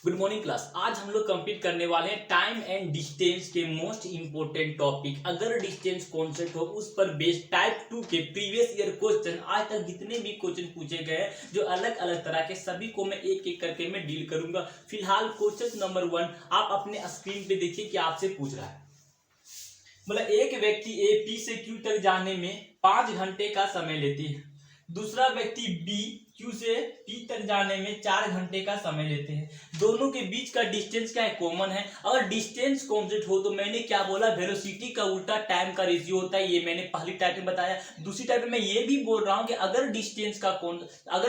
Good morning class. आज हम लोग कंप्लीट करने वाले हैं टाइम एंड डिस्टेंस के मोस्ट इंपोर्टेंट टॉपिक। अगर डिस्टेंस कॉन्सेप्ट हो उस पर बेस्ड टाइप 2 के प्रीवियस ईयर क्वेश्चन, आज तक जितने भी क्वेश्चन पूछे गए जो अलग अलग तरह के, सभी को मैं एक एक करके मैं डील करूंगा। फिलहाल क्वेश्चन नंबर 1 आप अपने स्क्रीन पे देखिए कि आपसे पूछ रहा है। मतलब एक व्यक्ति ए पी से क्यू तक जाने में 5 घंटे का समय लेती है, दूसरा व्यक्ति बी क्यू से पी तक जाने में 4 घंटे का समय लेते हैं। दोनों के बीच का डिस्टेंस क्या है? कॉमन है। अगर डिस्टेंस कॉन्सेप्ट हो तो मैंने क्या बोला, वेलोसिटी का उल्टा टाइम का रेशियो होता है। ये मैंने पहली टाइप में बताया। दूसरी टाइप में मैं ये भी बोल रहा हूं कि अगर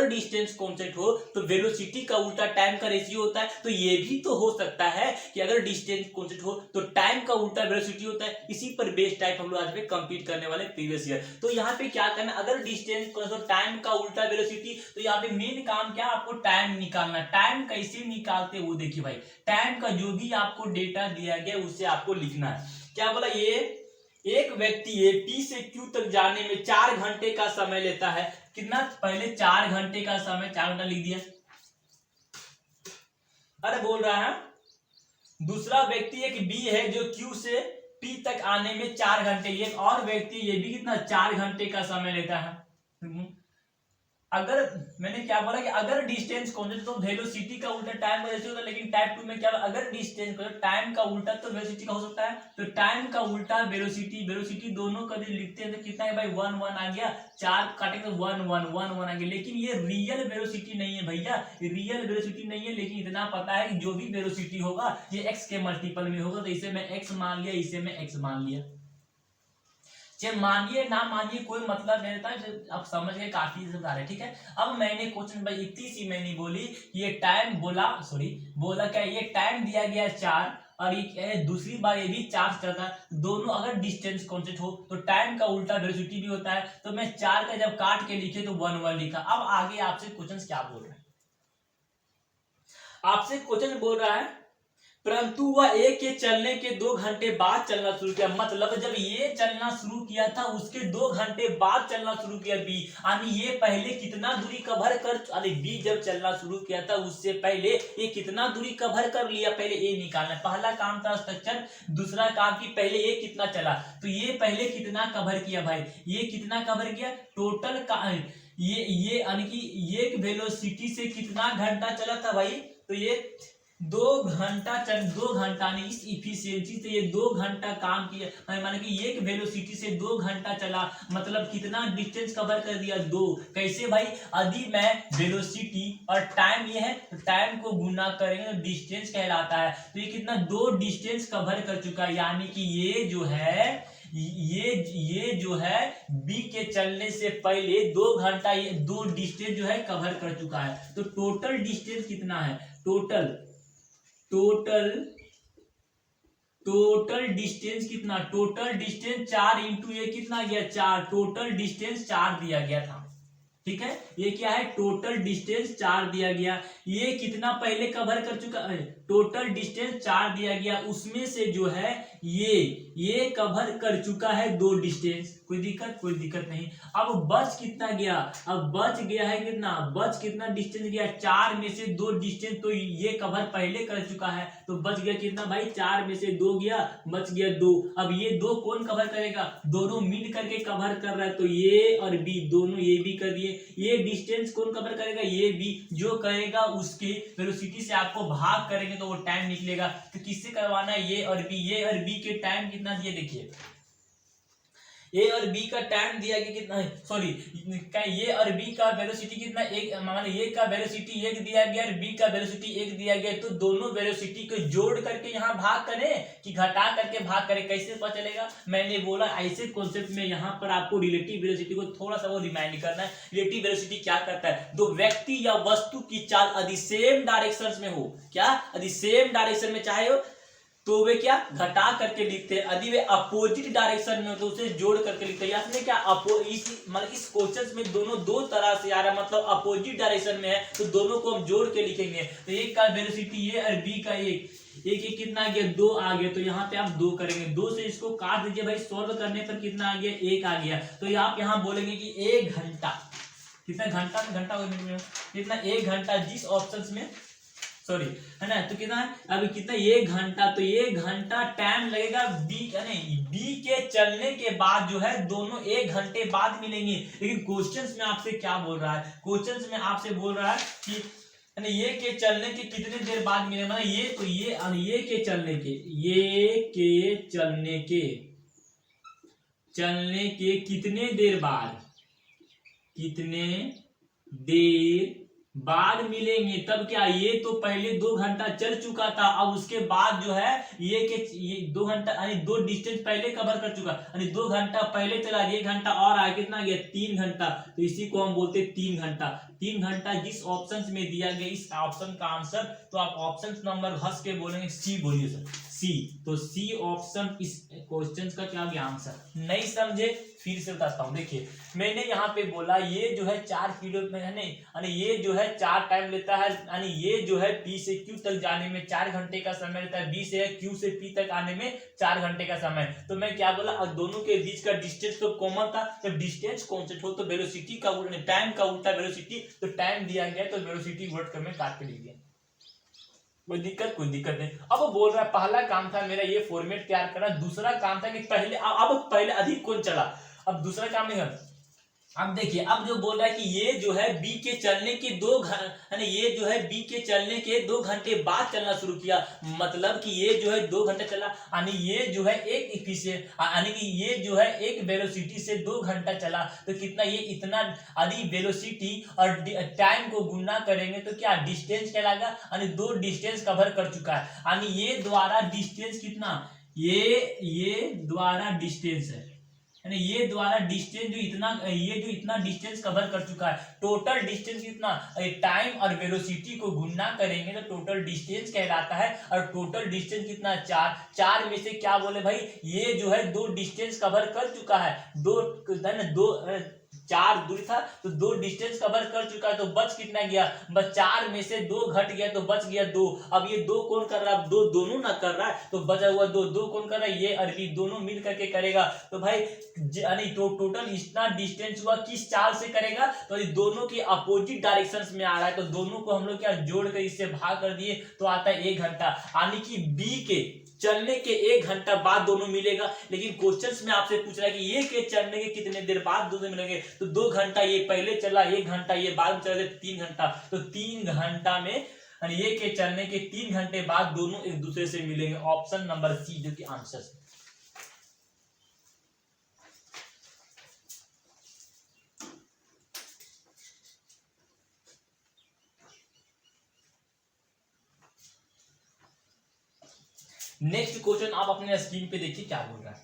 डिस्टेंस कॉन्सेप्ट हो तो वेलोसिटी का उल्टा टाइम का रेशियो होता है। तो ये भी तो हो सकता है कि अगर डिस्टेंस कॉन्सेप्ट हो तो टाइम का उल्टा वेलोसिटी होता है। इसी पर बेस्ड टाइप हम लोग आज में कंप्लीट करने वाले प्रीवियस ईयर। तो यहाँ पे क्या करना, अगर डिस्टेंस टाइम का उल्टा वेलोसिटी, तो यहाँ पे मेन काम क्या, आपको टाइम निकालना। टाइम कैसे निकालते वो देखिए भाई, टाइम का जो भी आपको डेटा दिया गया उससे आपको लिखना है। क्या बोला, ये एक व्यक्ति ए पी से क्यू तक जाने में 4 घंटे का समय लेता है। कितना? पहले 4 घंटे का समय, 4 घंटा लिख दिया। अरे बोल रहा है दूसरा व्यक्ति एक बी है जो क्यू से पी तक आने में 4 घंटे, ये और व्यक्ति ये भी कितना 4 घंटे का समय लेता है। अगर मैंने क्या बोला कि अगर डिस्टेंस कॉन्सेप्ट तो वेलोसिटी का उल्टा टाइम का रेशियो होता है, लेकिन टाइप 2 में क्या, अगर डिस्टेंस टाइम का उल्टा तो वेलोसिटी का हो सकता है। तो टाइम का उल्टा वेलोसिटी दोनों का लिखते हैं तो कितना है भाई, 1 1 आ गया। 4 काटेंगे तो 1 1 1 1 आ गया। लेकिन ये रियल वेलोसिटी नहीं है भैया, रियल वेलोसिटी नहीं है। लेकिन इतना पता है कि जो भी वेलोसिटी होगा ये एक्स के मल्टीपल में होगा। तो इसे मैं एक्स मान लिया, इसे मैं एक्स मान लिया। चाहे मानिए ना मानिए कोई मतलब नहीं रहता, आप समझ गए, काफी समझा रहे, ठीक है। अब मैंने क्वेश्चन भाई इतनी सी मैंने बोली, ये टाइम बोला क्या, ये टाइम दिया गया 4 और ये दूसरी बार ये भी 4 चलता है। दोनों अगर डिस्टेंस कॉन्सेप्ट हो तो टाइम का उल्टा वेलोसिटी भी होता है। तो मैं 4 का जब काट के लिखे तो 1 1 लिखा। अब आगे आपसे क्वेश्चन क्या बोल रहे हैं, आपसे क्वेश्चन बोल रहा है परंतु वह ए के चलने के 2 घंटे बाद चलना शुरू किया। मतलब जब ये चलना शुरू किया था उसके 2 घंटे बाद चलना शुरू किया बी, यानी ये पहले कितना दूरी कवर कर, अरे बी जब चलना शुरू किया था उससे पहले ये कितना दूरी कवर कर लिया, पहले ए निकालना। पहला काम था स्ट्रक्चर, दूसरा काम की पहले ये कितना चला। तो ये पहले कितना कवर किया भाई, ये कितना कवर किया टोटल का, ये यानी कि ये वेलोसिटी से कितना घंटा चला था भाई। तो ये 2 घंटा नहीं, इस इफिशियंसी से ये 2 घंटा काम किया, माने कि एक वेलोसिटी से 2 घंटा चला। मतलब कितना डिस्टेंस कवर कर दिया, 2। कैसे भाई, यदि मैं वेलोसिटी और टाइम ये है तो टाइम को गुना करेंगे तो डिस्टेंस कहलाता है। तो ये कितना 2 डिस्टेंस कवर कर चुका है। यानी कि ये जो है बी के चलने से पहले 2 घंटा ये 2 डिस्टेंस जो है कवर कर चुका है। तो टोटल डिस्टेंस कितना है, टोटल डिस्टेंस कितना, टोटल डिस्टेंस 4 इंटू ये कितना गया 4, टोटल डिस्टेंस 4 दिया गया था, ठीक है। ये क्या है, टोटल डिस्टेंस 4 दिया गया। ये कितना पहले कवर कर चुका है, टोटल डिस्टेंस 4 दिया गया, उसमें से जो है ये कवर कर चुका है 2 डिस्टेंस। कोई दिक्कत नहीं। अब बच कितना गया, अब बच गया है कितना डिस्टेंस गया, 4 में से 2 डिस्टेंस तो ये कवर पहले कर चुका है। तो बच गया कितना भाई, 4 में से 2 गया, बच गया 2। अब ये 2 कौन कवर करेगा, दोनों मिल करके कवर कर रहा है। तो ये और बी दोनों ये भी कर दिए। ये डिस्टेंस कौन कवर करेगा, ये बी। जो करेगा उसके वेलोसिटी से आपको भाग करेंगे तो वो टाइम निकलेगा। तो किससे करवाना है, ये और बी के टाइम कितना दिए देखिए, ए और बी का टाइम दिया गया कितना है, सॉरी ये और बी का वेलोसिटी कितना, एक मान ए का वेलोसिटी 1 दिया गया और बी का वेलोसिटी 1 दिया गया। तो दोनों वेलोसिटी को जोड़ करके यहाँ भाग करें कि घटा करके भाग करें, कैसे पता चलेगा। मैंने बोला ऐसे कॉन्सेप्ट में यहाँ पर आपको रिलेटिव वेलोसिटी को थोड़ा सा वो रिमाइंड करना है। रिलेटिव वेलोसिटी क्या करता है, दो व्यक्ति या वस्तु की चाल यदि सेम डायरेक्शन में हो, क्या यदि सेम डायरेक्शन में चाहे हो तो वे क्या घटा करके लिखते हैं। यदि वे अपोजिट डायरेक्शन में तो उसे जोड़ करके लिखते हैं। इसमें क्या मतलब इस क्वेश्चन में दोनों 2 तरह से आ रहा है, मतलब अपोजिट डायरेक्शन में है तो दोनों को हम जोड़ के लिखेंगे। तो एक का वेलोसिटी ये और बी का एक कितना आ गया 2 आ गया। तो यहाँ पे आप 2 करेंगे, 2 से इसको काट दीजिए भाई, सॉल्व करने पर कितना आ गया 1 आ गया। तो आप यहाँ बोलेंगे कि 1 घंटा, कितना घंटा में, घंटा कितना 1 घंटा, जिस ऑप्शन में सॉरी, है ना। तो कितना है अभी, कितना 1 घंटा, तो 1 घंटा टाइम लगेगा बी, नहीं बी के चलने के बाद जो है दोनों 1 घंटे बाद मिलेंगे। लेकिन क्वेश्चंस में आपसे क्या बोल रहा है, क्वेश्चंस में आपसे बोल रहा है कि ये के चलने के कितने देर बाद मिले, मतलब ये, तो ये के चलने के, ये के चलने के कितने देर बाद, कितने देर बाद मिलेंगे। तब क्या, ये तो पहले 2 घंटा चल चुका था, अब उसके बाद जो है ये 2 घंटा, यानी 2 डिस्टेंस पहले कवर कर चुका, यानी 2 घंटा पहले चला, 1 घंटा और आया, कितना गया 3 घंटा। तो इसी को हम बोलते 3 घंटा। 3 घंटा जिस ऑप्शन में दिया गया, इस ऑप्शन का आंसर, तो आप ऑप्शन नंबर घस के बोलेंगे सी, बोलिए सर सी। तो सी ऑप्शन इस क्वेश्चन का क्या गया आंसर। नहीं समझे, फिर से बताता हूं। देखिए मैंने यहाँ पे बोला ये जो है 4 किलो में है, नहीं, यानी ये जो है 4 टाइम लेता है, यानी ये जो है पी से क्यू तक जाने में 4 घंटे का समय लेता है, बी से क्यू से पी तक आने में 4 घंटे का समय। तो मैं क्या बोला, और दोनों के बीच का डिस्टेंस तो कॉमन था। जब डिस्टेंस कॉन्स्टेंट हो तो वेलोसिटी का उल्टा, टाइम का उल्टा वेलोसिटी, तो टाइम दिया गया तो वेलोसिटी वर्ड कर में काट के लिख दिया। कोई दिक्कत नहीं। अब वो बोल रहा है पहला काम था मेरा ये फॉर्मेट तैयार करना, दूसरा काम था कि पहले, अब पहले अधिक कौन चला, अब दूसरा काम नहीं है। अब देखिए, अब जो बोल रहा है कि ये जो है बी के चलने के 2 घंटे, ये जो है बी के चलने के 2 घंटे बाद चलना शुरू किया, मतलब कि ये जो है 2 घंटे चला, यानी ये जो है एक इफिशिएंट, यानी कि ये जो है एक वेलोसिटी से 2 घंटा चला, तो कितना ये इतना, यदि वेलोसिटी और टाइम को गुना करेंगे तो क्या डिस्टेंस कहलाएगा, यानी 2 डिस्टेंस कवर कर चुका है, यानी ये द्वारा डिस्टेंस कितना, ये द्वारा डिस्टेंस है, यानी ये द्वारा डिस्टेंस जो इतना, ये जो इतना डिस्टेंस कवर कर चुका है, टोटल डिस्टेंस कितना, टाइम और वेलोसिटी को गुना करेंगे तो टोटल डिस्टेंस कहलाता है। और टोटल डिस्टेंस कितना, 4 में से क्या बोले भाई, ये जो है 2 डिस्टेंस कवर कर चुका है, 4 दूरी था तो 2 डिस्टेंस कवर कर चुका है, तो बच कितना गया, बस 4 में से 2 घट गया तो बच गया 2। अब ये 2 कौन कर रहा है, 2 दोनों ना कर रहा है, तो बचा हुआ 2 कौन कर रहा है, ये अरबी, दोनों मिल करके करेगा। तो भाई तो टोटल इतना डिस्टेंस हुआ किस चाल से करेगा, तो ये दोनों की अपोजिट डायरेक्शंस में आ रहा है, तो दोनों को हम लोग क्या जोड़ कर इससे भाग कर दिए, तो आता है 1 घंटा, यानी कि बी के चलने के 1 घंटा बाद दोनों मिलेगा। लेकिन क्वेश्चंस में आपसे पूछ रहा है कि ये के चलने के कितने देर बाद दोनों मिलेंगे, तो 2 घंटा ये पहले चला, 1 घंटा ये बाद में चला, 3 घंटा, तो 3 घंटा में ये के चलने के 3 घंटे बाद दोनों एक दूसरे से मिलेंगे। ऑप्शन नंबर सी जो कि आंसर है। नेक्स्ट क्वेश्चन आप अपने स्क्रीन पे देखिए क्या बोल रहा है।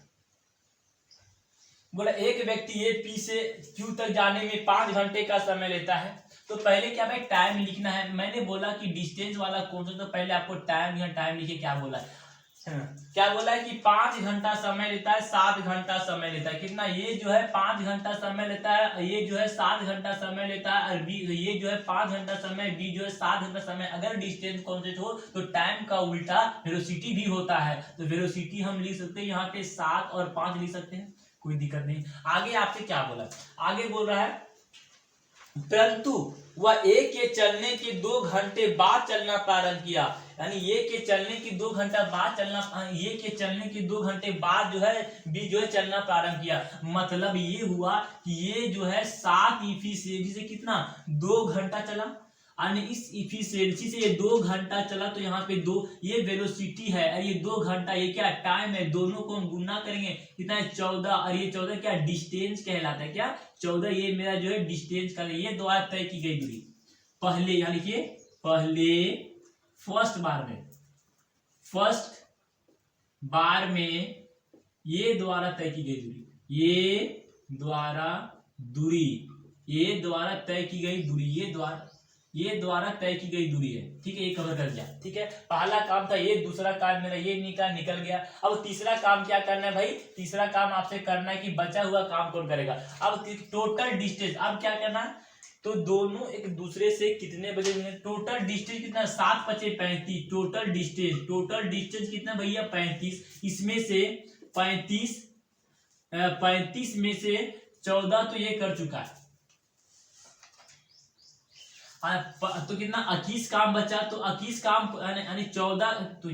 बोला एक व्यक्ति ए पी से क्यू तक जाने में 5 घंटे का समय लेता है। तो पहले क्या भाई टाइम लिखना है। मैंने बोला कि डिस्टेंस वाला क्वेश्चन तो पहले आपको टाइम या टाइम लिखे, क्या बोला है क्या बोला है कि 5 घंटा समय लेता है, 7 घंटा समय लेता है। कितना, ये जो है 5 घंटा समय लेता है, ये जो है 7 घंटा समय लेता है, और बी ये जो है 5 घंटा समय, बी जो है 7 घंटा समय। अगर डिस्टेंस कांस्टेंट हो तो टाइम का उल्टा वेलोसिटी भी होता है, तो वेलोसिटी हम लिख सकते हैं यहाँ पे 7 और 5 लिख सकते हैं, कोई दिक्कत नहीं। आगे आपसे क्या बोला, आगे बोल रहा है परंतु वह ए के चलने के 2 घंटे बाद चलना प्रारंभ किया। यानी ये के चलने की 2 घंटा बाद चलना, ये के चलने की 2 घंटे बाद जो है बी जो है चलना प्रारंभ किया। मतलब ये हुआ कि ये जो है 7 इफिशिएंसी से कितना 2 घंटा चला, यानी इस इफिशिएंसी से ये 2 घंटा चला, तो यहाँ पे 2 ये वेलोसिटी है और ये 2 घंटा ये क्या टाइम है, दोनों को हम गुना करेंगे कितना है 14, और ये 14 क्या डिस्टेंस कहलाता है, क्या 14 ये मेरा जो है डिस्टेंस का, ये द्वारा तय की गई दूरी पहले, यानी कि पहले फर्स्ट बार में ये द्वारा तय की गई दूरी, ये द्वारा तय की गई दूरी, ये द्वारा तय की गई दूरी है। ठीक है, ये कवर कर दिया। ठीक है, पहला काम था ये, दूसरा काम मेरा ये निकल गया। अब तीसरा काम क्या करना है भाई, तीसरा काम आपसे करना है कि बचा हुआ काम कौन करेगा। अब टोटल डिस्टेंस, अब क्या करना है, तो दोनों एक दूसरे से कितने बजे मिले, टोटल डिस्टेंस कितना 7 × 5 = 35, टोटल डिस्टेंस कितना भैया 35, इसमें से 35 में से 14 तो ये कर चुका है, तो कितना 21 काम बचा, तो 21 काम यानी 14 तो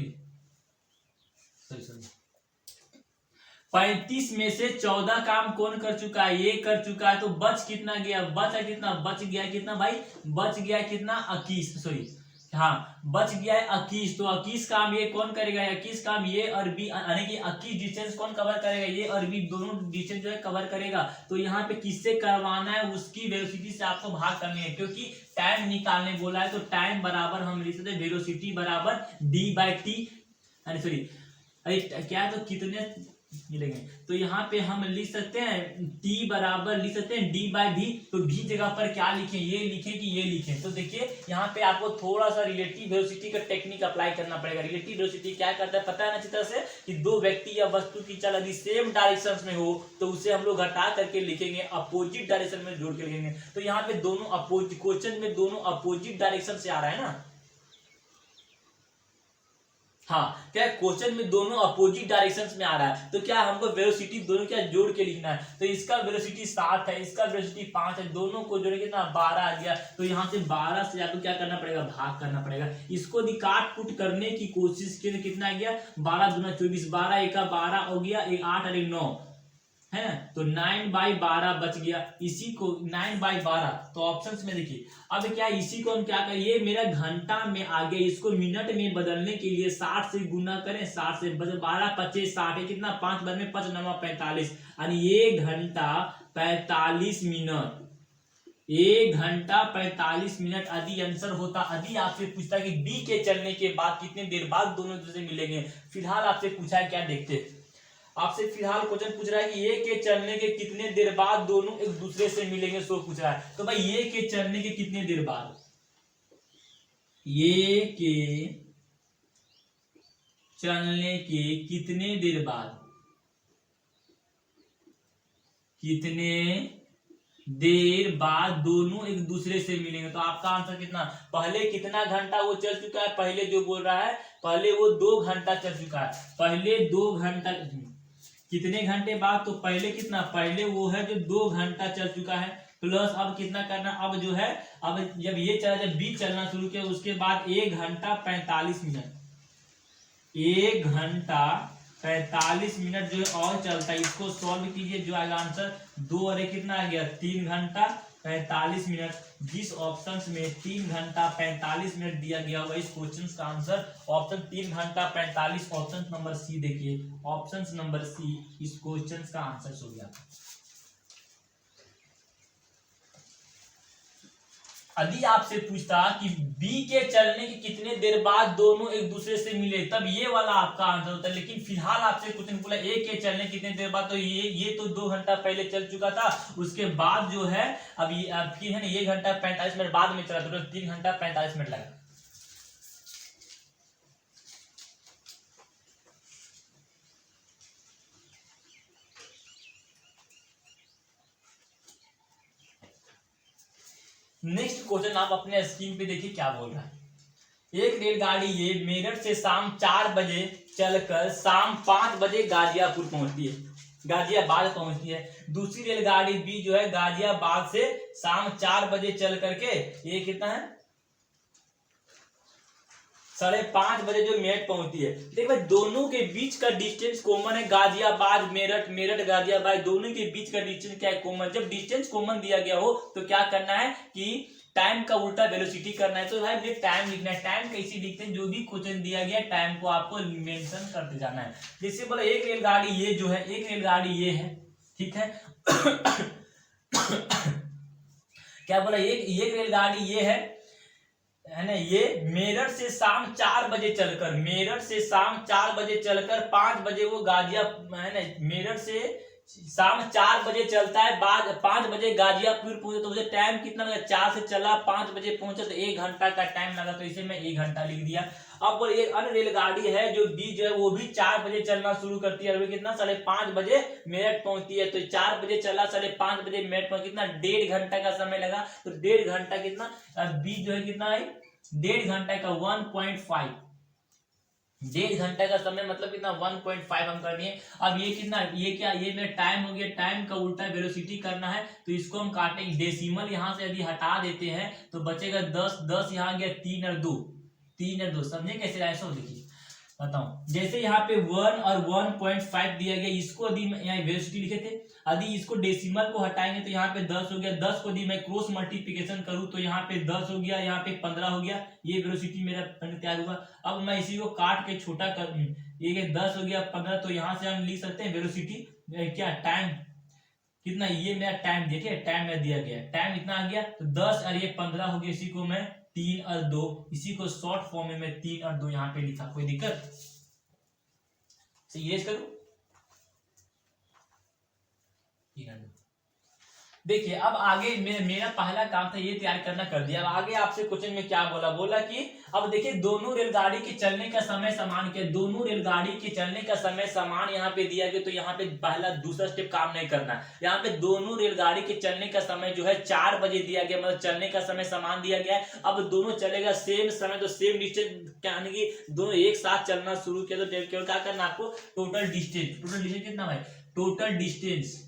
35 में से 14 काम कौन कर चुका है, ये कर चुका है। तो बच कितना गया, बचा कितना, बच गया कितना भाई, बच गया कितना 21, सॉरी हाँ बच गया है 21। तो 21 काम ये कौन करेगा, 21 काम ये और बी, यानी कि 21 डिस्टेंस कौन कवर करेगा, ये और बी दोनों डिस्टेंस जो है कवर करेगा। तो यहाँ पे किससे करवाना है, उसकी वेलोसिटी से आपको भाग करनी है, क्योंकि टाइम निकालने बोला है। तो टाइम बराबर हम लिख सकते हैं वेलोसिटी बराबर डी बाई टी, सॉरी अरे क्या है, तो कितने मिलेंगे। तो यहाँ पे हम लिख सकते हैं t बराबर लिख सकते हैं d बाई भी। तो v जगह पर क्या लिखें, ये लिखें कि ये लिखें। तो देखिए यहाँ पे आपको थोड़ा सा रिलेटिव वेलोसिटी का टेक्निक अप्लाई करना पड़ेगा। रिलेटिव वेलोसिटी क्या करता है पता है ना अच्छी तरह से, कि दो व्यक्ति या वस्तु की चाल यदि सेम डायरेक्शन में हो तो उसे हम लोग घटा करके लिखेंगे, अपोजिट डायरेक्शन में जोड़ के लिखेंगे। तो यहाँ पे दोनों अपोजिट, क्वेश्चन में दोनों अपोजिट डायरेक्शन से आ रहा है ना, हाँ क्या क्वेश्चन में दोनों अपोजिट डायरेक्शंस में आ रहा है। तो क्या हमको वेलोसिटी दोनों क्या जोड़ के लिखना है। तो इसका वेलोसिटी 7 है, इसका वेलोसिटी 5 है, दोनों को जोड़े कितना 12 आ गया। तो यहाँ से 12 से आपको क्या करना पड़ेगा, भाग करना पड़ेगा। इसको यदि काट कुट करने की कोशिश की कितना आ गया, 12 दूना 24, 12 एक 12 हो गया, एक 8 और एक 9 है। तो 9/12 बच गया। इसी को 9/12, तो ऑप्शंस में देखिए अब क्या, इसी को हम क्या करें, ये मेरा घंटा में आ गया, इसको मिनट में बदलने के लिए 60 से गुना करें, 60 से 12 25 60 है कितना, 5 बार में 5 9 45, यानी 1 घंटा 45 मिनट, 1 घंटा 45 मिनट। यदि आंसर होता, यदि आपसे पूछता कि बी के चलने के बाद कितने देर बाद दोनों एक दूसरे से मिलेंगे। फिलहाल आपसे पूछा है क्या, देखते आपसे फिलहाल क्वेश्चन पूछ रहा है कि ये के चलने के कितने देर बाद दोनों एक दूसरे से मिलेंगे, सो पूछ रहा है। तो भाई ये के चलने के कितने देर बाद, ये के चलने के कितने देर बाद, कितने देर बाद दोनों एक दूसरे से मिलेंगे। तो आपका आंसर कितना, पहले कितना घंटा वो चल चुका है, पहले जो बोल रहा है पहले वो 2 घंटा चल चुका है, पहले 2 घंटा, कितने घंटे बाद, तो पहले कितना, पहले वो है जो 2 घंटा चल चुका है, प्लस अब कितना करना, अब जो है अब जब ये चला, जब बी चलना शुरू किया उसके बाद 1 घंटा 45 मिनट, 1 घंटा 45 मिनट जो है और चलता है। इसको सॉल्व कीजिए, जो आएगा आंसर 2 और कितना आ गया 3 घंटा 45 मिनट। जिस ऑप्शन में 3 घंटा 45 मिनट दिया गया हुआ इस क्वेश्चन का आंसर ऑप्शन 3 घंटा 45, ऑप्शन नंबर सी देखिए, ऑप्शन नंबर सी इस क्वेश्चन का आंसर हो गया। यदि आपसे पूछता कि बी के चलने के कितने देर बाद दोनों एक दूसरे से मिले, तब ये वाला आपका आंसर होता है। लेकिन फिलहाल आपसे क्वेश्चन बोला ए के चलने कितने देर बाद, तो ये तो 2 घंटा पहले चल चुका था, उसके बाद जो है अब ये आपकी है ना 1 घंटा 45 मिनट बाद में चला, तो 3 घंटा 45 मिनट लगा। नेक्स्ट क्वेश्चन आप अपने स्क्रीन पे देखिए क्या बोल रहा है। एक रेलगाड़ी ये मेरठ से शाम 4 बजे चलकर शाम 5 बजे गाजियापुर पहुंचती है, गाजियाबाद पहुंचती है। दूसरी रेलगाड़ी बी जो है गाजियाबाद से शाम 4 बजे चल करके ये कितना है 5:30 बजे जो मेरठ पहुंचती है। देखिए भाई दोनों के बीच का डिस्टेंस कॉमन है, गाजियाबाद मेरठ, मेरठ गाजियाबाद, दोनों के बीच का डिस्टेंस क्या है, कॉमन। जब डिस्टेंस कॉमन दिया गया हो तो क्या करना है कि टाइम का उल्टा वेलोसिटी करना है। तो भाई मुझे टाइम लिखना है, टाइम कैसे लिखते हैं, जो भी क्वेश्चन दिया गया टाइम को आपको मेंशन करते जाना है। जैसे बोला एक रेलगाड़ी ये जो है, एक रेलगाड़ी ये है, ठीक है क्या बोला, एक रेलगाड़ी ये है ना, ये मेरठ से शाम 4 बजे चलकर, मेरठ से शाम 4 बजे चलकर 5 बजे वो गाजिया है ना, मेरठ से शाम 4 बजे चलता है, बाद 5 बजे गाजियापुर पहुंचे। तो मुझे टाइम कितना लगा, 4 से चला 5 बजे पहुंचा, तो 1 घंटा का टाइम लगा, तो इसे मैं 1 घंटा लिख दिया। अब एक अन्य रेलगाड़ी है जो डी जो है वो भी 4 बजे चलना शुरू करती है, और कितना 5:30 बजे मेरठ पहुंचती है। तो 4 बजे चला, 5:30 बजे मेरठ पहुंच, कितना 1.5 घंटा का समय लगा। तो 1.5 घंटा कितना, बी जो है कितना है 1.5 घंटा का 1.5 1.5 घंटा का समय मतलब कितना 1.5 हम कर दिए। अब ये कितना, ये क्या, ये मेरा टाइम हो गया, टाइम का उल्टा वेलोसिटी करना है तो इसको हम काटेंगे, डेसिमल यहाँ से यदि हटा देते हैं तो बचेगा 10, 10 यहाँ गया 3 और 2, 3 और 2, समझे कैसे ऐसा देखिए बताऊं। जैसे यहाँ पे 1 और 1.5 दिया गया, इसको यदि यहाँ वेलोसिटी लिखे थे, यदि इसको डेसिमल को हटाएंगे तो यहाँ पे 10 हो गया, 10 को यदि मैं क्रॉस मल्टीप्लिकेशन करूं तो यहाँ पे 10 हो गया, यहाँ पे 15 हो गया, ये वेलोसिटी मेरा तैयार हुआ। अब मैं इसी को काट के छोटा कर, ये 10 हो गया 15, तो यहाँ से हम लिख सकते हैं वेलोसिटी क्या, टाइम कितना, ये मेरा टाइम देखिए, टाइम में दिया गया, टाइम इतना आ गया, तो 10 और ये 15 हो गया, इसी को मैं 3 और 2, इसी को शॉर्ट फॉर्म में मैं 3 और 2 यहाँ पे लिखा, कोई दिक्कत इरेज करूं। देखिए अब आगे मेरा पहला काम था ये तैयार करना, कर दिया। अब आगे आपसे क्वेश्चन में क्या बोला, बोला कि अब देखिए दोनों रेलगाड़ी के चलने का समय समान, के दोनों रेलगाड़ी के चलने का समय समान यहाँ पे दिया गया, तो यहाँ पे पहला दूसरा स्टेप काम नहीं करना। यहाँ पे दोनों रेलगाड़ी के चलने का समय जो है 4 बजे दिया गया, मतलब चलने का समय समान दिया गया है। अब दोनों चलेगा सेम समय, तो सेम डिस्टेंस यानी कि दोनों एक साथ चलना शुरू किया, तो केवल क्या करना आपको, टोटल डिस्टेंस, टोटल डिस्टेंस कितना है, टोटल डिस्टेंस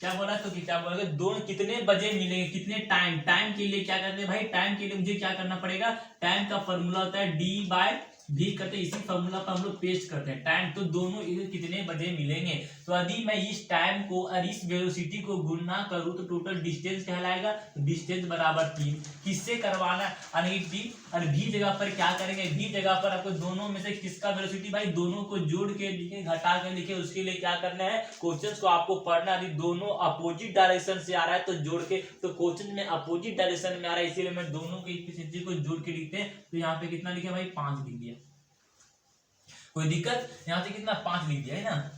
क्या बोला, तो क्या बोला, दोनों कितने बजे मिलेंगे, कितने टाइम, टाइम के लिए क्या करते हैं भाई, टाइम के लिए मुझे क्या करना पड़ेगा, टाइम का फॉर्मूला होता है डी बाय भी करते हैं, इसी फॉर्मूला पर हम लोग पेस्ट करते हैं टाइम, तो दोनों कितने बजे मिलेंगे। तो यदि मैं इस टाइम को और इस वेलोसिटी को गुणा करूं तो टोटल डिस्टेंस कहलाएगा, डिस्टेंस बराबर 3, किससे करवाना है, डी और भी जगह पर क्या करेंगे, भी जगह पर आपको दोनों में से किसका वेलोसिटी, भाई दोनों को जोड़ के लिखे, घटा के लिखे, उसके लिए क्या करना है, क्वेश्चन को आपको पढ़ना, यदि दोनों अपोजिट डायरेक्शन से आ रहा है तो जोड़ के, तो क्वेश्चन में अपोजिट डायरेक्शन में आ रहा है, इसीलिए मैं दोनों की को जोड़ के लिखते हैं, तो यहाँ पे कितना लिखे भाई 5 लिख दिया, कोई दिक्कत, यहाँ से कितना 5 लिख दिया है ना,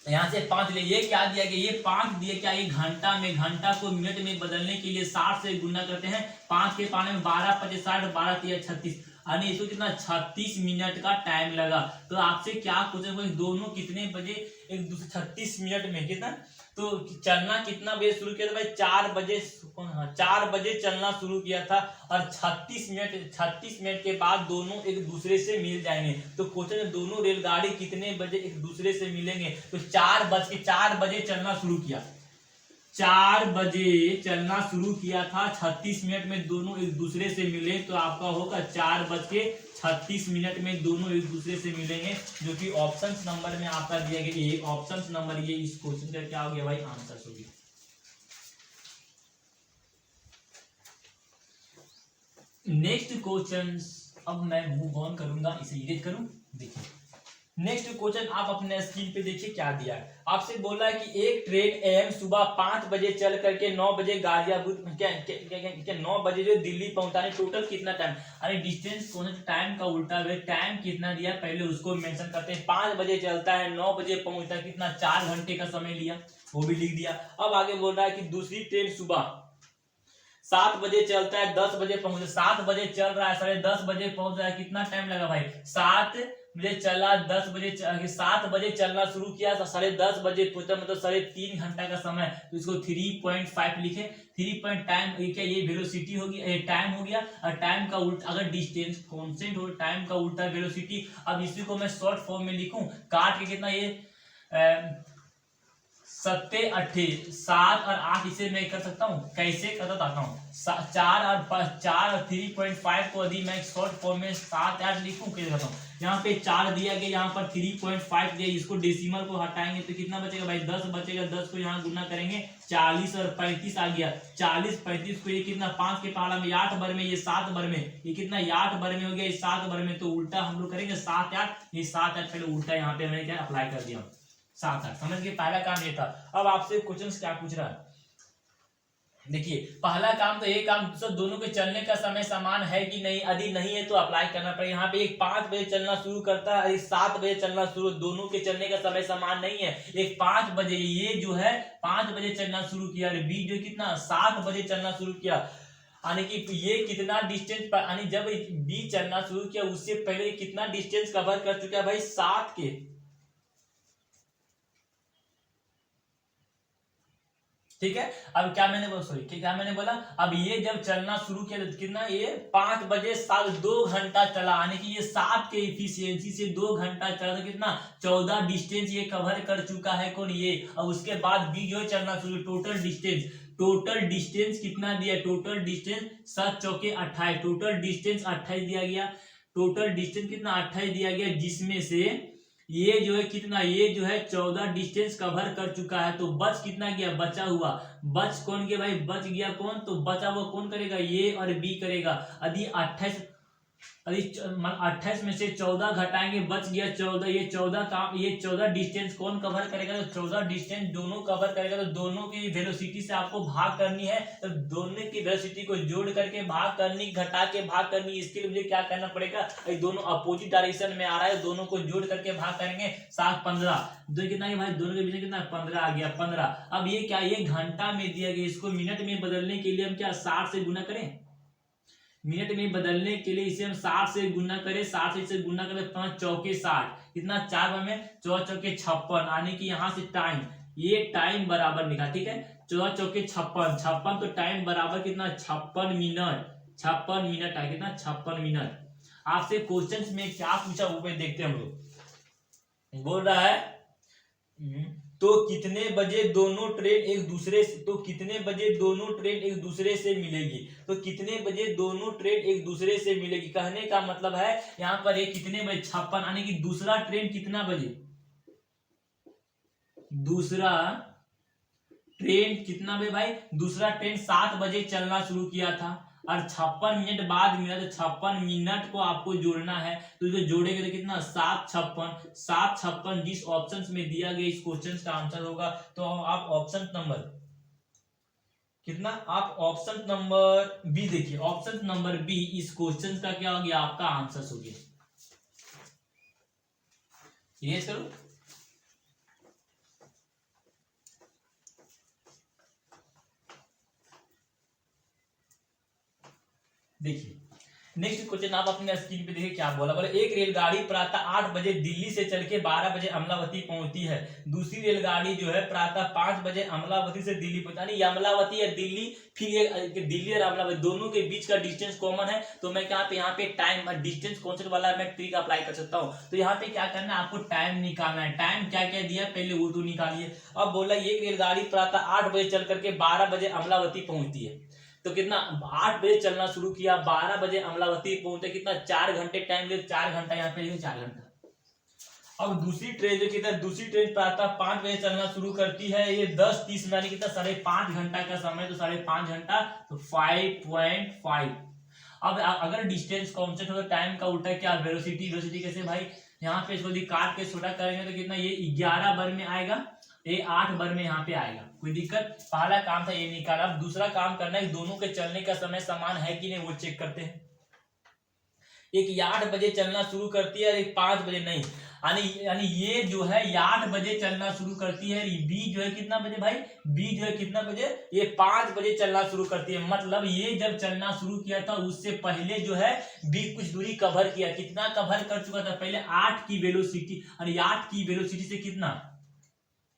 यहाँ से 5 ले, ये क्या दिया गया, ये 5 दिया क्या, ये घंटा में, घंटा को मिनट में बदलने के लिए 60 से गुना करते हैं, 5 के पाने में 12 5 60, 12 3 36, यानी इसको कितना 36 मिनट का टाइम लगा। तो आपसे क्या पूछे, दोनों कितने बजे एक दूसरे 36 मिनट में कितना, तो चलना कितना बजे शुरू किया था भाई, 4 बजे, 4 बजे चलना शुरू किया था, और 36 मिनट के बाद दोनों एक दूसरे से मिल जाएंगे। तो क्वेश्चन, दोनों रेलगाड़ी कितने बजे एक दूसरे से मिलेंगे, तो 4 बजे चलना शुरू किया, 4 बजे चलना शुरू किया था, 36 मिनट में दोनों एक दूसरे से मिले, तो आपका होगा 4:36 में दोनों एक दूसरे से मिलेंगे, जो कि ऑप्शन नंबर में आपका दिया गया, ये ऑप्शन नंबर, ये इस क्वेश्चन का क्या हो गया भाई, आंसर हो गया। नेक्स्ट क्वेश्चन, अब मैं मूव ऑन करूंगा, इसे इरेज करूं। देखिए नेक्स्ट क्वेश्चन आप अपने स्क्रीन पे देखिए क्या दिया है, आपसे बोला है कि एक ट्रेन एम सुबह 5 बजे चल करके 9 बजे गाजियाबाद क्या 9 बजे जो दिल्ली पहुंचाने, टोटल कितना टाइम, अरे डिस्टेंस कौन सा, टाइम का उल्टा है, टाइम कितना दिया पहले उसको मेंशन करते हैं। 5 बजे चलता है, 9 बजे पहुंचता है, कितना 4 घंटे का समय लिया, वो भी लिख दिया। अब आगे बोल रहा है कि दूसरी ट्रेन सुबह 7 बजे चलता है, 10 बजे पहुंच, 7 बजे चल रहा है, 10:30 बजे पहुंच रहा है, कितना टाइम लगा भाई, 7 बजे चला, 10 बजे 7 बजे चलना शुरू किया, 10:30 बजे पहुंचा, मतलब 3.5 घंटा का समय, तो इसको 3.5 लिखे, 3 टाइम क्या, ये वेलोसिटी होगी, टाइम हो गया, और टाइम का उल्टा, अगर डिस्टेंस कांस्टेंट हो, टाइम का उल्टा वेलोसिटी। अब इसी को मैं शॉर्ट फॉर्म में लिखूं, काट के कितना, ये 7 8 7 और 8, इसे मैं कर सकता हूँ, कैसे करता आता हूँ, 4 और 3.5 को यदि मैं शॉर्ट फॉर्म में 7 8 लिखूं, कैसे करता हूँ, यहाँ पे 4 दिया गया, यहाँ पर 3.5 दिया, इसको डेसिमल को हटाएंगे तो कितना बचेगा भाई, 10 बचेगा, 10 को यहाँ गुना करेंगे, 40 और 35 आ गया, 40 35 को ये कितना, 5 के पहाड़ा में 8 बर में, ये 7 बर में, ये कितना 8 बर में हो गया, ये 7 बर में, तो उल्टा हम लोग करेंगे 7 8, ये 7 8 पहले उल्टा यहाँ पे मैंने क्या अप्लाई कर दिया, 7 8, समझ गए, पहला काम ये था। अब आपसे क्वेश्चन क्या पूछ रहा है, देखिए पहला काम तो ये काम, तो दोनों के चलने का समय समान है कि नहीं, यदि नहीं है तो अप्लाई करना पड़ेगा। यहाँ पे एक 5 बजे चलना शुरू करता है, एक 7 बजे चलना शुरू, दोनों के चलने का समय समान नहीं है, एक 5 बजे, ये जो है 5 बजे चलना शुरू किया, बी जो कितना 7 बजे चलना शुरू किया, यानी कि ये कितना डिस्टेंस, यानी जब बी चलना शुरू किया उससे पहले कितना डिस्टेंस कवर कर चुका है भाई, 7 के ठीक है। अब क्या मैंने बोला, सॉरी क्या मैंने बोला, अब ये जब चलना शुरू किया तो कितना, ये 5 बजे 2 घंटा चला, यानी कि ये 7 के इफिशियंसी से 2 घंटा चला तो कितना 14 डिस्टेंस ये कवर कर चुका है कौन, ये। अब उसके बाद बी जो चलना शुरू, टोटल डिस्टेंस कितना दिया, टोटल डिस्टेंस 7 चौके 28, टोटल डिस्टेंस 28 दिया गया, टोटल डिस्टेंस कितना 28 दिया गया, जिसमें से ये जो है कितना, ये जो है 14 डिस्टेंस कवर कर चुका है। तो बच कितना गया, बचा हुआ, बच कौन गया भाई, बच गया कौन, तो बचा हुआ कौन करेगा, ये और बी करेगा। यदि 28 में से 14 घटाएंगे, बच गया 14, ये 14 काम, ये 14 डिस्टेंस कौन कवर करेगा, तो 14 डिस्टेंस दोनों कवर करेगा। तो दोनों की वेलोसिटी से आपको भाग करनी है, तो दोनों की वेलोसिटी को जोड़ करके भाग करनी, घटा के भाग करनी। इसके लिए मुझे क्या करना पड़ेगा, ये दोनों अपोजिट डायरेक्शन में आ रहा है, दोनों को जोड़ करके भाग करेंगे। 7 15 दो कितना है भाई, दोनों के बीच कितना 15 आ गया, 15। अब ये क्या, ये घंटा में दिया गया, इसको मिनट में बदलने के लिए हम क्या 60 से गुना करें, मिनट में बदलने के लिए इसे हम 60 से गुना करें, 60 से गुना करें, 5 चौके 60, कितना 4 में 4 चौके 56, यानी कि यहाँ से टाइम, ये टाइम बराबर लिखा, ठीक है, 4 चौके 56, तो टाइम बराबर कितना 56 मिनट, 56 मिनट है, कितना 56 मिनट। आपसे क्वेश्चन में क्या पूछा वो पे देखते हैं हम लोग। बोल रहा है तो कितने बजे दोनों ट्रेन एक दूसरे से, तो कितने बजे दोनों ट्रेन एक दूसरे से मिलेगी, तो कितने बजे दोनों ट्रेन एक दूसरे से मिलेगी, कहने का मतलब है यहाँ पर ये कितने बजे 56, यानी कि दूसरा ट्रेन कितना बजे, दूसरा ट्रेन कितना बजे भाई, दूसरा ट्रेन 7 बजे चलना शुरू किया था और 56 मिनट बाद मिला, तो 56 मिनट को आपको जोड़ना है। तो जो जोड़ेंगे तो कितना 7 56 जिस ऑप्शन में दिया गया इस क्वेश्चन का आंसर होगा। तो आप ऑप्शन नंबर कितना, आप ऑप्शन नंबर बी देखिए, ऑप्शन नंबर बी इस क्वेश्चन का क्या हो गया, आपका आंसर हो गया। ये करो, देखिए नेक्स्ट क्वेश्चन आप अपने स्क्रीन पे देखिए क्या बोला। बोले एक रेलगाड़ी प्रातः 8 बजे दिल्ली से चल के 12 बजे अमलावती पहुंचती है, दूसरी रेलगाड़ी जो है प्रातः 5 बजे अमलावती से दिल्ली पहुंचती, अमलावती या दिल्ली, फिर ये दिल्ली और अमलावती दोनों के बीच का डिस्टेंस कॉमन है। तो मैं यहाँ पे टाइम डिस्टेंस कॉन्सेप्ट वाला मैं ट्रिक अप्लाई कर सकता हूँ। तो यहाँ पे क्या करना है, आपको टाइम निकालना है। टाइम क्या क्या दिया पहले वो तो निकालिए। अब बोला एक रेलगाड़ी प्रातः 8 बजे चल करके 12 बजे अमलावती पहुंचती है, तो कितना 8 बजे चलना शुरू किया, 12 बजे अमलावती पहुंचे, कितना 4 घंटे टाइम ले, 4 घंटा यहाँ पे 4 घंटा। अब दूसरी ट्रेन जो कितना, दूसरी ट्रेन प्रातः 5 बजे चलना शुरू करती है, ये 10:30 यानी कितना 5.5 घंटा का समय, तो 5.5 घंटा, तो 5.5। अब अगर डिस्टेंस कांस्टेंट हो तो टाइम का उल्टा क्या, वेलोसिटी कैसे भाई, यहाँ पे इसको काट के छोटा करेंगे तो कितना, ये 11 बार में आएगा, ये 8 बार में यहाँ पे आएगा, कोई दिक्कत। पहला काम था ये निकाला। अब दूसरा काम करना है, दोनों के चलने का समय समान है कि नहीं वो चेक करते हैं। एक 8 बजे चलना शुरू करती है, एक 5 बजे नहीं, यानी ये जो है 8 बजे चलना शुरू करती है, बी जो है कितना बजे भाई, बी जो है कितना बजे, ये 5 बजे चलना शुरू करती है। मतलब ये जब चलना शुरू किया था उससे पहले जो है बी कुछ दूरी कवर किया, कितना कवर कर चुका था पहले 8 की वेलोसिटी, और 8 की वेलोसिटी से कितना,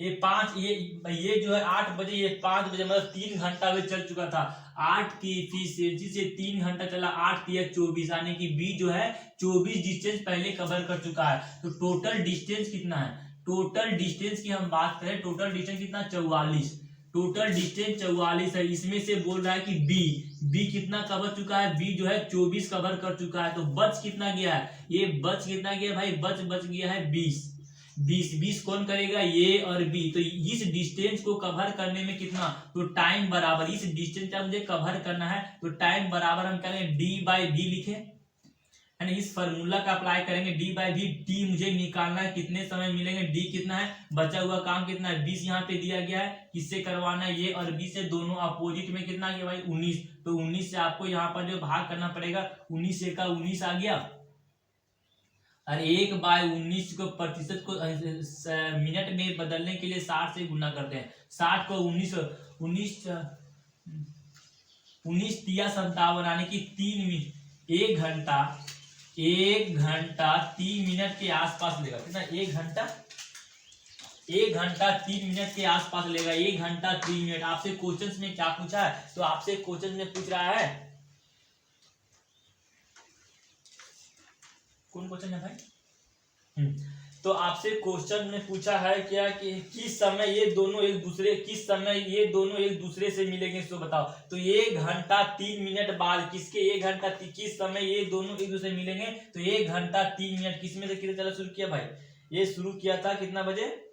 ये 5, ये जो है 8 बजे, ये 5 बजे, मतलब 3 घंटा में चल चुका था। 8 की इफिशिएंसी से 3 घंटा चला, 8 3 24, यानी कि बी जो है 24 डिस्टेंस पहले कवर कर चुका है। तो टोटल डिस्टेंस कितना है, टोटल डिस्टेंस की हम बात करें, टोटल डिस्टेंस कितना 44, टोटल डिस्टेंस 44 है। इसमें से बोल रहा है कि बी कितना कवर चुका है, बी जो है 24 कवर कर चुका है। तो बच कितना गया है, ये बच कितना गया भाई, बच गया है 20 कौन करेगा, ये और बी। तो इस डिस्टेंस को कवर करने में कितना, तो टाइम बराबर, इस डिस्टेंस का मुझे कवर करना है तो टाइम बराबर हम करेंगे d/v लिखे, यानी इस फॉर्मूला का अप्लाई करेंगे d/v। टी मुझे निकालना है, कितने समय मिलेंगे, डी कितना है, बचा हुआ काम कितना है 20 यहाँ पे दिया गया है, किससे करवाना है, ये और बी से, दोनों अपोजिट में कितना गया भाई 19। तो 19 से आपको यहाँ पर जो भाग करना पड़ेगा, 19 से का 19 आ गया, और 1/19 को प्रतिशत को मिनट में बदलने के लिए 60 से गुना करते हैं। 60 को 19 तिया 57, यानी कि 3 मिनट, 1 घंटा 3 मिनट के आसपास लेगा, कितना 1 घंटा 1 घंटा 3 मिनट के आसपास लेगा, 1 घंटा 3 मिनट। आपसे क्वेश्चन में क्या पूछा है, तो आपसे क्वेश्चन में पूछ रहा है, कौन क्वेश्चन है भाई? तो आपसे क्वेश्चन में पूछा है क्या कि किस समय ये दोनों एक दूसरे से मिलेंगे, तो बताओ। तो 1 घंटा 3 मिनट बाद किसके किस समय ये दोनों एक दूसरे मिलेंगे, तो 1 घंटा 3 मिनट किसमें से कितने चला शुरू किया भाई, ये शुरू किया था कितना बजे,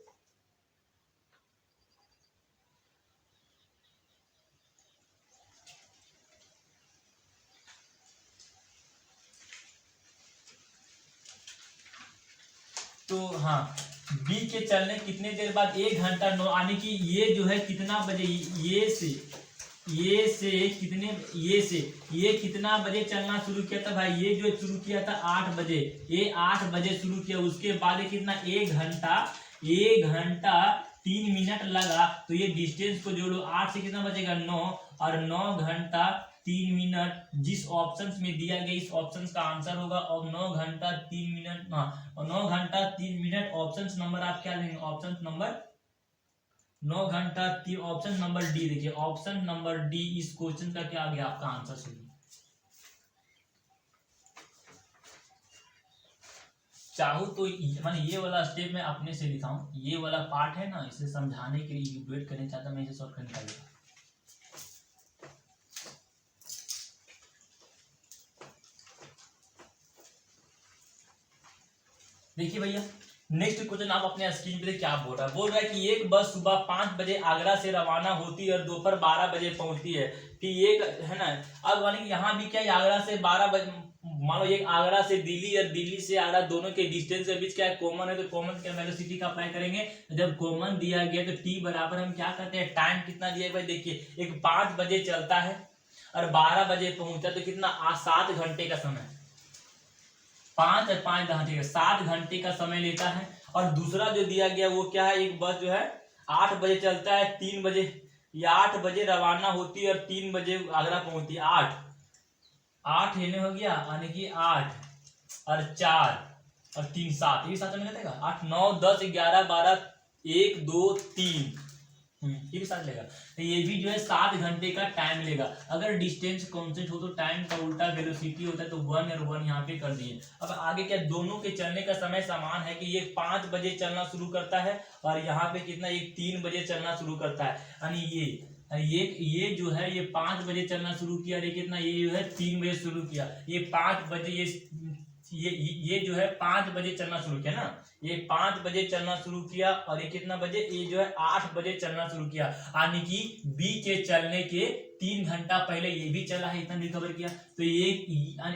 तो हाँ बी के चलने कितने देर बाद, 1 घंटा 9, यानी कि ये जो है कितना बजे, ये कितना बजे चलना शुरू किया था भाई, ये जो शुरू किया था 8 बजे, ये 8 बजे शुरू किया, उसके बाद ये कितना 1 घंटा 3 मिनट लगा। तो ये डिस्टेंस को जोड़ो, 8 से कितना बचेगा 9, और 9 घंटा 3 मिनट जिस ऑप्शन में दिया गया इस ऑप्शन का आंसर होगा, और 9 घंटा 3 मिनट, और 9 घंटा 3 मिनट ऑप्शन नंबर आप क्या देंगे, ऑप्शन नंबर 9 घंटा 3, ऑप्शन नंबर डी। देखिए ऑप्शन नंबर डी इस क्वेश्चन का क्या आ गया आपका आंसर। सुनिए, चाहूँ तो मैंने ये वाला स्टेप मैं अपने से लिखा हूँ, ये वाला पार्ट है ना, इसे समझाने के लिए वेट करने चाहता, मैं इसे शॉर्ट करने निकालूंगा। देखिए भैया नेक्स्ट क्वेश्चन आप अपने स्क्रीन पे क्या बोल रहा है कि एक बस सुबह 5 बजे आगरा से रवाना होती है और दोपहर 12 बजे पहुंचती है कि एक है ना। अब मानी यहाँ भी क्या है, आगरा से 12 बजे, मान लो एक आगरा से दिल्ली और दिल्ली से आगरा दोनों के डिस्टेंस के बीच क्या है, कॉमन है, तो कॉमन के वेलोसिटी का अप्लाई करेंगे। जब कॉमन दिया गया तो टी बराबर हम क्या करते हैं, टाइम कितना दिया भाई, देखिए एक 5 बजे चलता है और 12 बजे पहुंचा, तो कितना 7 घंटे का समय, 5 और 5 घंटे का 7 घंटे का समय लेता है। और दूसरा जो दिया गया वो क्या है, एक बस जो है 8 बजे चलता है, 3 बजे या 8 बजे रवाना होती है और 3 बजे आगरा पहुंचती है। 8 लेने हो गया, यानी कि 8 और 4 और 3 7, ये भी 7 में लगेगा, 8 9 10 11 12 1 2 3, ये भी 7 लेगा। तो ये भी जो है 7 घंटे का टाइम लेगा। अगर डिस्टेंस कांस्टेंट हो तो टाइम का उल्टा वेलोसिटी होता है, तो 1 और 1 यहाँ पे कर दिए। अब आगे क्या, दोनों के चलने का समय समान है कि ये 5 बजे चलना शुरू करता है और यहाँ पे कितना, ये 3 बजे चलना शुरू करता है, यानी ये जो है ये 5 बजे चलना शुरू किया, ये कितना, ये जो है 3 बजे शुरू किया, ये 5 बजे ये जो है 5 बजे चलना शुरू किया ना, ये 5 बजे चलना शुरू किया और ये कितना बजे, ये जो है 8 बजे चलना शुरू किया, यानी कि बी के चलने के 3 घंटा पहले ये भी चला है, इतना भी कवर किया। तो ये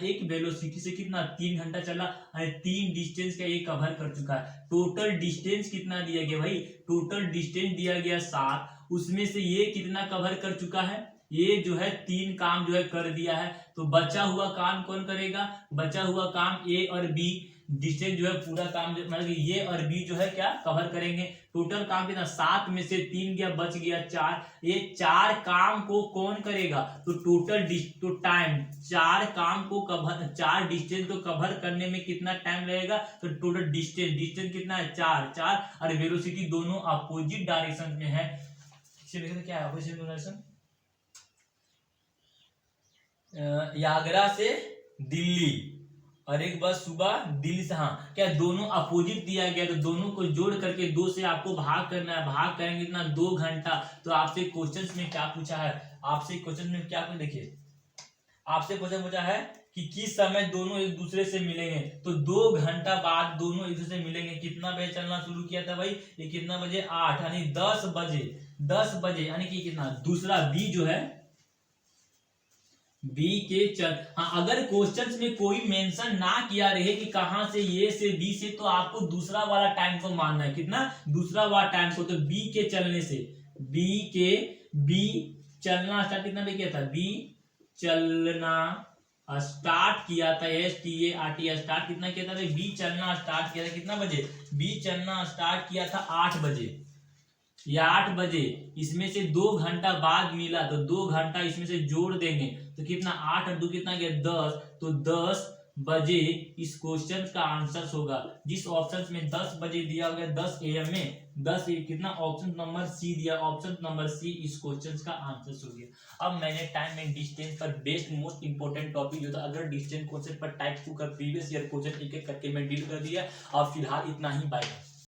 एक वेलोसिटी से कितना 3 घंटा चला, 3 डिस्टेंस का ये कवर कर चुका है। टोटल डिस्टेंस कितना दिया गया भाई, टोटल डिस्टेंस दिया गया 7, उसमें से ये कितना कवर कर चुका है, ये जो है 3 काम जो है कर दिया है। तो बचा हुआ काम कौन करेगा, बचा हुआ काम ए और बी, डिस्टेंस जो है पूरा काम मतलब ये और बी जो है क्या कवर करेंगे। टोटल काम कितना, 7 में से 3 गया, बच गया 4, ये 4 काम को कौन करेगा, तो टोटल तो टाइम 4 काम को कवर, 4 डिस्टेंस को कवर करने में कितना टाइम लगेगा, तो टोटल डिस्टेंस कितना है 4 और वेलोसिटी दोनों अपोजिट डायरेक्शन में है। क्या है अपोजिट डायरेक्शन, आगरा से दिल्ली और एक बस सुबह दिल्ली से, हाँ क्या दोनों अपोजिट दिया गया, तो दोनों को जोड़ करके 2 से आपको भाग करना है, भाग करेंगे कितना 2 घंटा। तो आपसे क्वेश्चन में क्या पूछा है, आपसे क्वेश्चन में क्या, देखिए आपसे क्वेश्चन पूछा है कि किस समय दोनों एक दूसरे से मिलेंगे, तो 2 घंटा बाद दोनों एक दूसरे से मिलेंगे। कितना बजे चलना शुरू किया था भाई, ये कितना बजे 8, यानी 10 बजे यानी कि कितना, दूसरा बी जो है बी के चल, हाँ अगर क्वेश्चंस में कोई मेंशन ना किया रहे कि कहां से, ए से बी से, तो आपको दूसरा वाला टाइम को मानना है, कितना दूसरा वाला टाइम को, तो बी के चलने से, बी चलना स्टार्ट कितना बजे किया था, बी चलना स्टार्ट किया था, START स्टार्ट कितना किया था, बी चलना स्टार्ट किया था कितना बजे, बी चलना स्टार्ट किया था 8 बजे या 8 बजे, इसमें से 2 घंटा बाद मिला, तो 2 घंटा इसमें से जोड़ देंगे तो कितना 8 और 2 कितना गया 10, तो 10 बजे इस क्वेश्चन का आंसर होगा। जिस ऑप्शन में 10 बजे दिया गया 10 AM में 10 कितना ऑप्शन नंबर सी दिया, ऑप्शन नंबर सी इस क्वेश्चन का आंसर हो गया। अब मैंने टाइम एंड डिस्टेंस पर बेस्ट मोस्ट इंपोर्टेंट टॉपिक जो था अगर डिस्टेंस क्वेश्चन पर टाइप 2 का प्रीवियस ईयर क्वेश्चन एक एक करके मैं डील कर दिया। अब फिलहाल इतना ही, बाय।